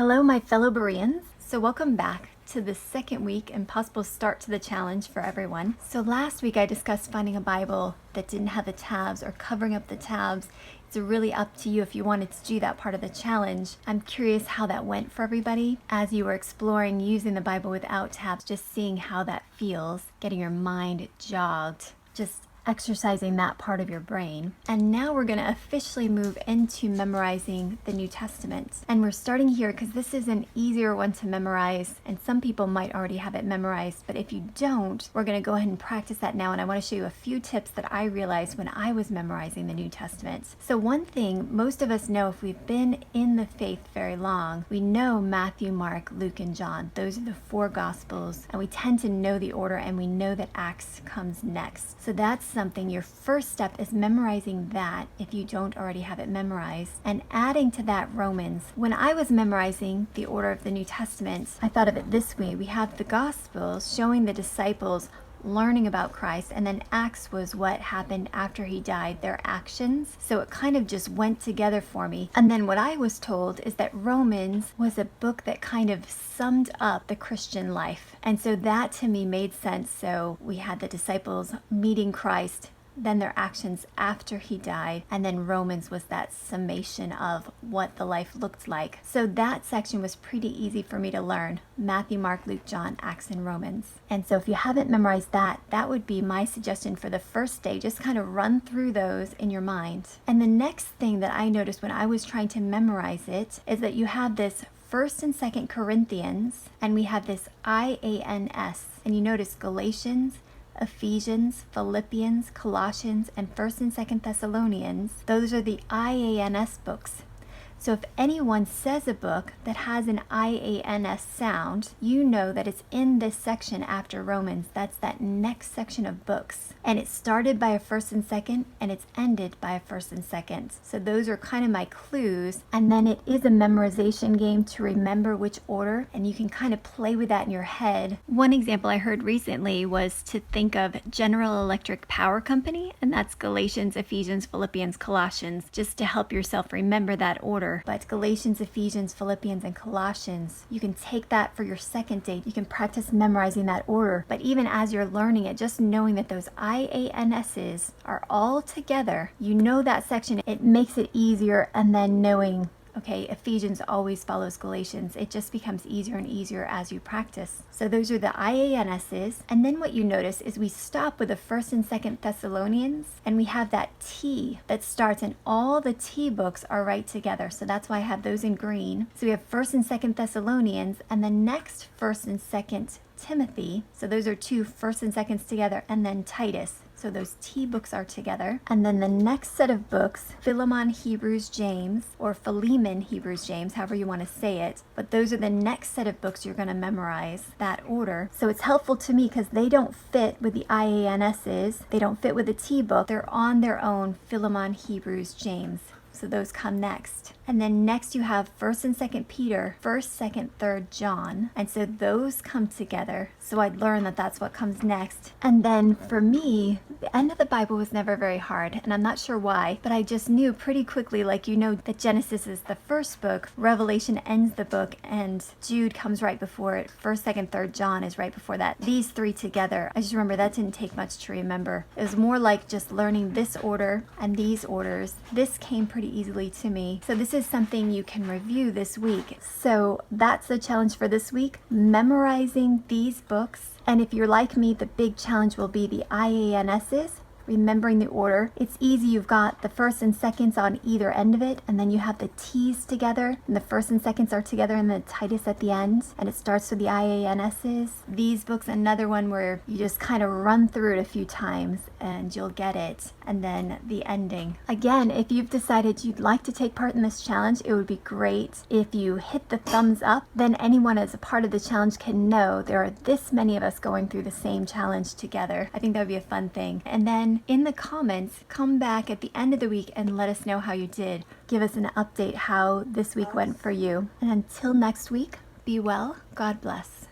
Hello, my fellow Bereans. So welcome back to the second week and possible start to the challenge for everyone. So last week I discussed finding a Bible that didn't have the tabs or covering up the tabs. It's really up to you if you wanted to do that part of the challenge. I'm curious how that went for everybody as you were exploring using the Bible without tabs, just seeing how that feels, getting your mind jogged, just exercising that part of your brain. And now we're going to officially move into memorizing the New Testament. And we're starting here because this is an easier one to memorize, and some people might already have it memorized, but if you don't, we're going to go ahead and practice that now. And I want to show you a few tips that I realized when I was memorizing the New Testament. So one thing most of us know, if we've been in the faith very long, we know Matthew, Mark, Luke, and John. Those are the four Gospels, and we tend to know the order, and we know that Acts comes next. So that's something. Your first step is memorizing that if you don't already have it memorized, and adding to that Romans. When I was memorizing the order of the New Testament, I thought of it this way. We have the Gospels showing the disciples learning about Christ, and then Acts was what happened after he died, their actions. So it kind of just went together for me. And then what I was told is that Romans was a book that kind of summed up the Christian life. And so that to me made sense. So we had the disciples meeting Christ, then their actions after he died, and then Romans was that summation of what the life looked like. So that section was pretty easy for me to learn. Matthew, Mark, Luke, John, Acts, and Romans. And so if you haven't memorized that, that would be my suggestion for the first day. Just kind of run through those in your mind. And the next thing that I noticed when I was trying to memorize it is that you have this 1st and 2nd Corinthians, and we have this IANS. And you notice Galatians, Ephesians, Philippians, Colossians, and 1st and 2nd Thessalonians. Those are the IANS books. So if anyone says a book that has an IANS sound, you know that it's in this section after Romans. That's that next section of books. And it's started by a 1st and 2nd, and it's ended by a 1st and 2nd. So those are kind of my clues. And then it is a memorization game to remember which order, and you can kind of play with that in your head. One example I heard recently was to think of General Electric Power Company, and that's Galatians, Ephesians, Philippians, Colossians, just to help yourself remember that order. But Galatians, Ephesians, Philippians, and Colossians, you can take that for your second date. You can practice memorizing that order. But even as you're learning it, just knowing that those IANSs are all together, you know that section, it makes it easier. And then knowing, okay, Ephesians always follows Galatians. It just becomes easier and easier as you practice. So those are the IANSs. And then what you notice is we stop with the 1st and 2nd Thessalonians, and we have that T that starts, and all the T books are right together. So that's why I have those in green. So we have 1st and 2nd Thessalonians, and the next 1st and 2nd Timothy. So those are two 1st and 2nds together, and then Titus. So those T books are together. And then the next set of books, Philemon, Hebrews, James, or Philemon, Hebrews, James, however you want to say it. But those are the next set of books you're going to memorize, that order. So it's helpful to me because they don't fit with the IANSs. They don't fit with the T book. They're on their own, Philemon, Hebrews, James. So those come next. And then next you have 1st and 2nd Peter, 1st, 2nd, 3rd John. And so those come together. So I'd learn that that's what comes next. And then for me, the end of the Bible was never very hard. And I'm not sure why, but I just knew pretty quickly, like, you know, that Genesis is the first book, Revelation ends the book, and Jude comes right before it. 1st, 2nd, 3rd John is right before that. These three together, I just remember that didn't take much to remember. It was more like just learning this order and these orders. This came pretty easily to me. So this is something you can review this week. So that's the challenge for this week, memorizing these books. And if you're like me, the big challenge will be the IANSs, remembering the order. It's easy. You've got the 1st and 2nds on either end of it, and then you have the T's together, and the 1st and 2nds are together, and then Titus at the end, and it starts with the IANSs. These books, another one where you just kind of run through it a few times and you'll get it. And then the ending. Again, if you've decided you'd like to take part in this challenge, it would be great if you hit the thumbs up. Then anyone as a part of the challenge can know there are this many of us going through the same challenge together. I think that would be a fun thing. And then in the comments, come back at the end of the week and let us know how you did. Give us an update how this week went for you. And until next week, be well. God bless.